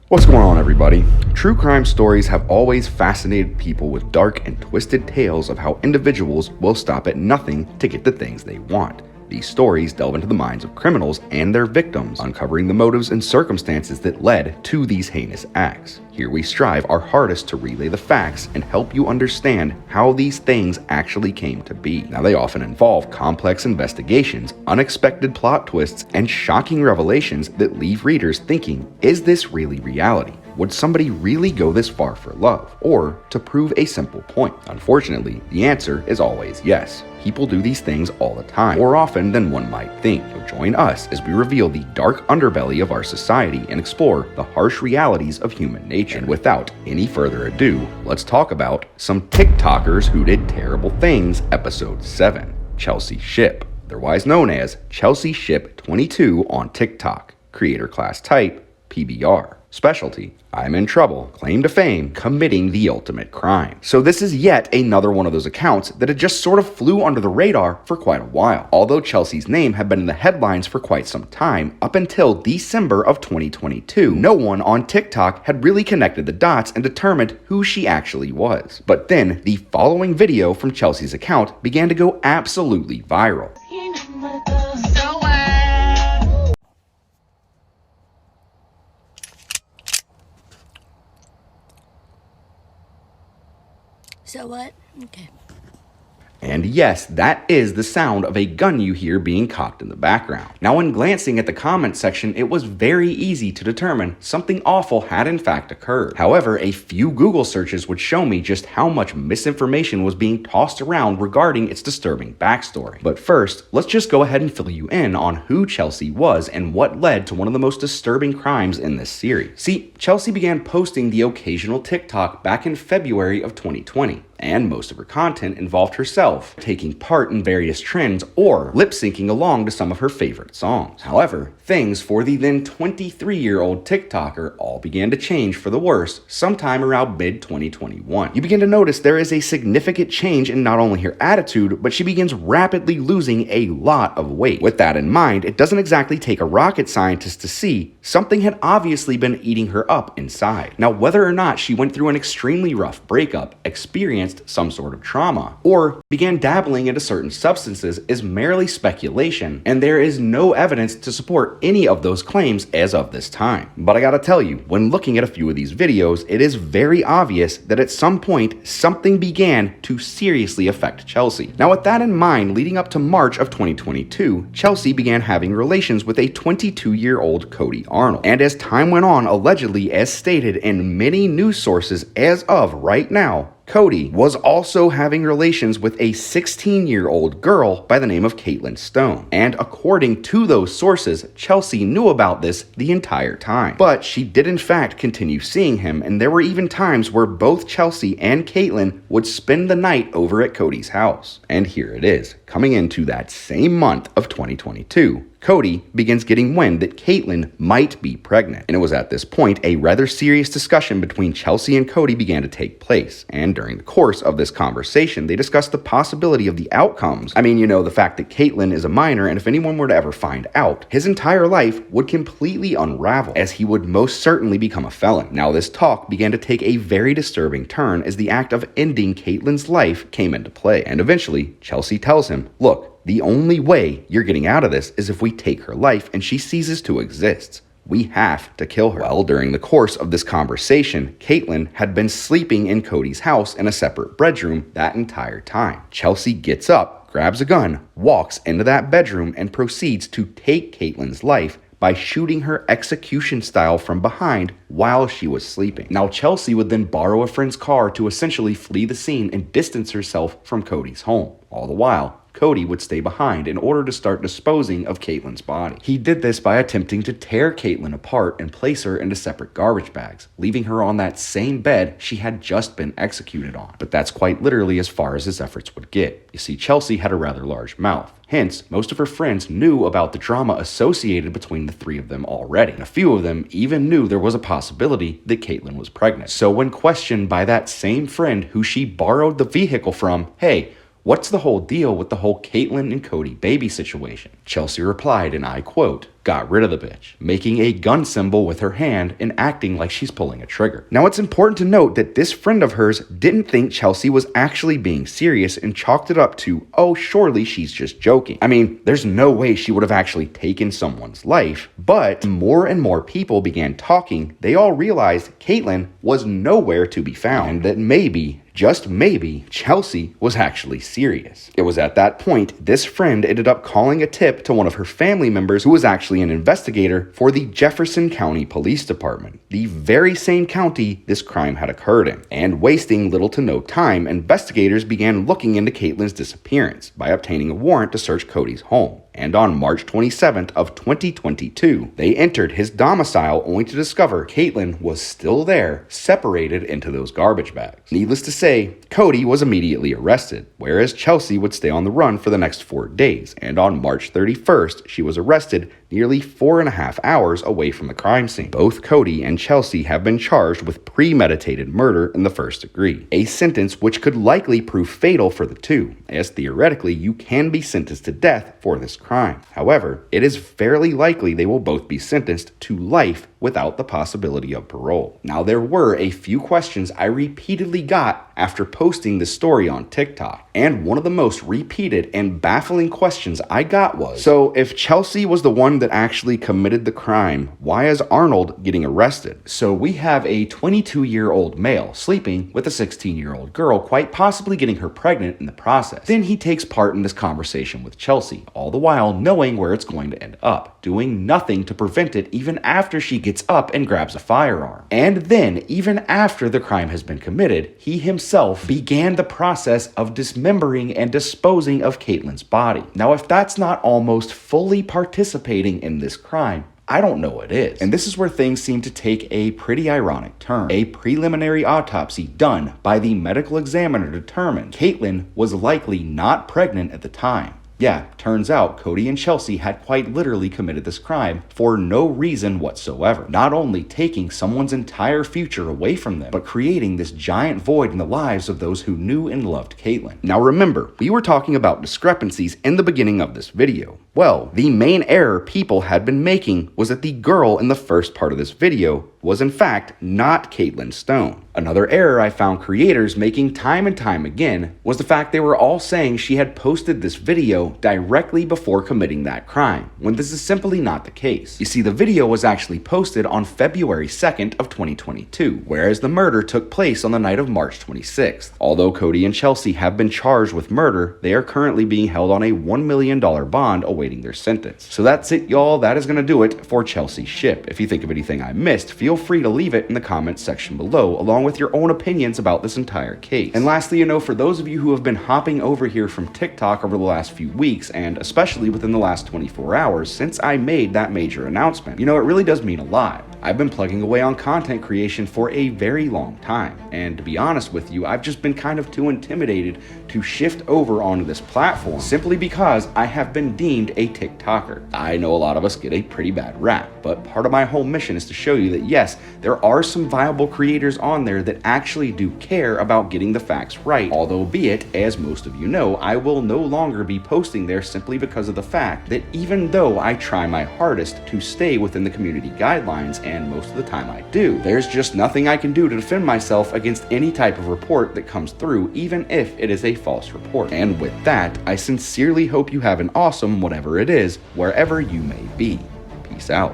What's going on, everybody? True crime stories have always fascinated people with dark and twisted tales of how individuals will stop at nothing to get the things they want. These stories delve into the minds of criminals and their victims, uncovering the motives and circumstances that led to these heinous acts. Here we strive our hardest to relay the facts and help you understand how these things actually came to be. Now, they often involve complex investigations, unexpected plot twists, and shocking revelations that leave readers thinking, is this really reality? Would somebody really go this far for love, or to prove a simple point? Unfortunately, the answer is always yes. People do these things all the time, more often than one might think. So join us as we reveal the dark underbelly of our society and explore the harsh realities of human nature. And without any further ado, let's talk about some TikTokers who did terrible things, episode 7, Chelsea Shipp, otherwise known as Chelsea Shipp 22 on TikTok, creator class type, PBR. Specialty, I'm in trouble, claim to fame, committing the ultimate crime. So this is yet another one of those accounts that had just sort of flew under the radar for quite a while. Although Chelsea's name had been in the headlines for quite some time, up until December of 2022, no one on TikTok had really connected the dots and determined who she actually was. But then, the following video from Chelsea's account began to go absolutely viral. So what? Okay. And yes, that is the sound of a gun you hear being cocked in the background. Now, when glancing at the comment section, it was very easy to determine something awful had in fact occurred. However, a few Google searches would show me just how much misinformation was being tossed around regarding its disturbing backstory. But first, let's just go ahead and fill you in on who Chelsea was and what led to one of the most disturbing crimes in this series. See, Chelsea began posting the occasional TikTok back in February of 2020. And most of her content involved herself taking part in various trends or lip-syncing along to some of her favorite songs. However, things for the then 23-year-old TikToker all began to change for the worse sometime around mid-2021. You begin to notice there is a significant change in not only her attitude, but she begins rapidly losing a lot of weight. With that in mind, it doesn't exactly take a rocket scientist to see something had obviously been eating her up inside. Now, whether or not she went through an extremely rough breakup, experienced some sort of trauma, or began dabbling into certain substances is merely speculation, and there is no evidence to support any of those claims as of this time. But I gotta tell you, when looking at a few of these videos, it is very obvious that at some point, something began to seriously affect Chelsea. Now, with that in mind, leading up to March of 2022, Chelsea began having relations with a 22-year-old Cody Arnold. And as time went on, allegedly, as stated in many news sources as of right now, Cody was also having relations with a 16-year-old girl by the name of Caitlin Stone. And according to those sources, Chelsea knew about this the entire time. But she did in fact continue seeing him, and there were even times where both Chelsea and Caitlin would spend the night over at Cody's house. And here it is, coming into that same month of 2022. Cody begins getting wind that Caitlin might be pregnant. And it was at this point a rather serious discussion between Chelsea and Cody began to take place. And during the course of this conversation, they discussed the possibility of the outcomes. I mean, the fact that Caitlin is a minor, and if anyone were to ever find out, his entire life would completely unravel, as he would most certainly become a felon. Now, this talk began to take a very disturbing turn as the act of ending Caitlin's life came into play. And eventually, Chelsea tells him, look, the only way you're getting out of this is if we take her life and she ceases to exist. We have to kill her. Well, during the course of this conversation, Caitlin had been sleeping in Cody's house in a separate bedroom that entire time. Chelsea gets up, grabs a gun, walks into that bedroom, and proceeds to take Caitlin's life by shooting her execution style from behind while she was sleeping. Now, Chelsea would then borrow a friend's car to essentially flee the scene and distance herself from Cody's home. All the while, Cody would stay behind in order to start disposing of Caitlin's body. He did this by attempting to tear Caitlin apart and place her into separate garbage bags, leaving her on that same bed she had just been executed on. But that's quite literally as far as his efforts would get. You see, Chelsea had a rather large mouth. Hence, most of her friends knew about the drama associated between the three of them already. And a few of them even knew there was a possibility that Caitlin was pregnant. So when questioned by that same friend who she borrowed the vehicle from, hey, What's the whole deal with the whole Caitlyn and Cody baby situation? Chelsea replied, and I quote, got rid of the bitch, making a gun symbol with her hand and acting like she's pulling a trigger. Now it's important to note that this friend of hers didn't think Chelsea was actually being serious and chalked it up to, oh, surely she's just joking. I mean, there's no way she would have actually taken someone's life, but more and more people began talking. They all realized Caitlyn was nowhere to be found, and that maybe, just maybe, Chelsea was actually serious. It was at that point this friend ended up calling a tip to one of her family members who was actually an investigator for the Jefferson County Police Department, the very same county this crime had occurred in. And wasting little to no time, investigators began looking into Caitlyn's disappearance by obtaining a warrant to search Cody's home. And on March 27th of 2022, they entered his domicile only to discover Caitlyn was still there, separated into those garbage bags. Needless to say, Cody was immediately arrested, whereas Chelsea would stay on the run for the next 4 days, and on March 31st, she was arrested nearly 4.5 hours away from the crime scene. Both Cody and Chelsea have been charged with premeditated murder in the first degree, a sentence which could likely prove fatal for the two, as theoretically you can be sentenced to death for this crime. However, it is fairly likely they will both be sentenced to life without the possibility of parole. Now, there were a few questions I repeatedly got after posting this story on TikTok, and one of the most repeated and baffling questions I got was, so if Chelsea was the one that actually committed the crime, why is Arnold getting arrested? So we have a 22-year-old male sleeping with a 16-year-old girl, quite possibly getting her pregnant in the process. Then he takes part in this conversation with Chelsea, all the while knowing where it's going to end up, doing nothing to prevent it even after she gets up and grabs a firearm. And then, even after the crime has been committed, he himself began the process of dismembering and disposing of Caitlyn's body. Now, if that's not almost fully participating in this crime, I don't know what is. And this is where things seem to take a pretty ironic turn. A preliminary autopsy done by the medical examiner determined Caitlyn was likely not pregnant at the time. Yeah, turns out Cody and Chelsea had quite literally committed this crime for no reason whatsoever. Not only taking someone's entire future away from them, but creating this giant void in the lives of those who knew and loved Caitlyn. Now remember, we were talking about discrepancies in the beginning of this video. Well, the main error people had been making was that the girl in the first part of this video was in fact not Caitlyn Stone. Another error I found creators making time and time again was the fact they were all saying she had posted this video directly before committing that crime, when this is simply not the case. You see, the video was actually posted on February 2nd of 2022, whereas the murder took place on the night of March 26th. Although Cody and Chelsea have been charged with murder, they are currently being held on a $1 million bond awaiting their sentence. So that's it, y'all. That is going to do it for Chelsea Shipp. If you think of anything I missed, feel free to leave it in the comments section below, along with your own opinions about this entire case. And lastly, for those of you who have been hopping over here from TikTok over the last few weeks, and especially within the last 24 hours since I made that major announcement, it really does mean a lot. I've been plugging away on content creation for a very long time, and to be honest with you, I've just been kind of too intimidated to shift over onto this platform simply because I have been deemed a TikToker. I know a lot of us get a pretty bad rap, but part of my whole mission is to show you that yes, there are some viable creators on there that actually do care about getting the facts right, although be it, as most of you know, I will no longer be posting there simply because of the fact that even though I try my hardest to stay within the community guidelines, and most of the time I do, there's just nothing I can do to defend myself against any type of report that comes through, even if it is a false report. And with that, I sincerely hope you have an awesome whatever it is, wherever you may be. Peace out.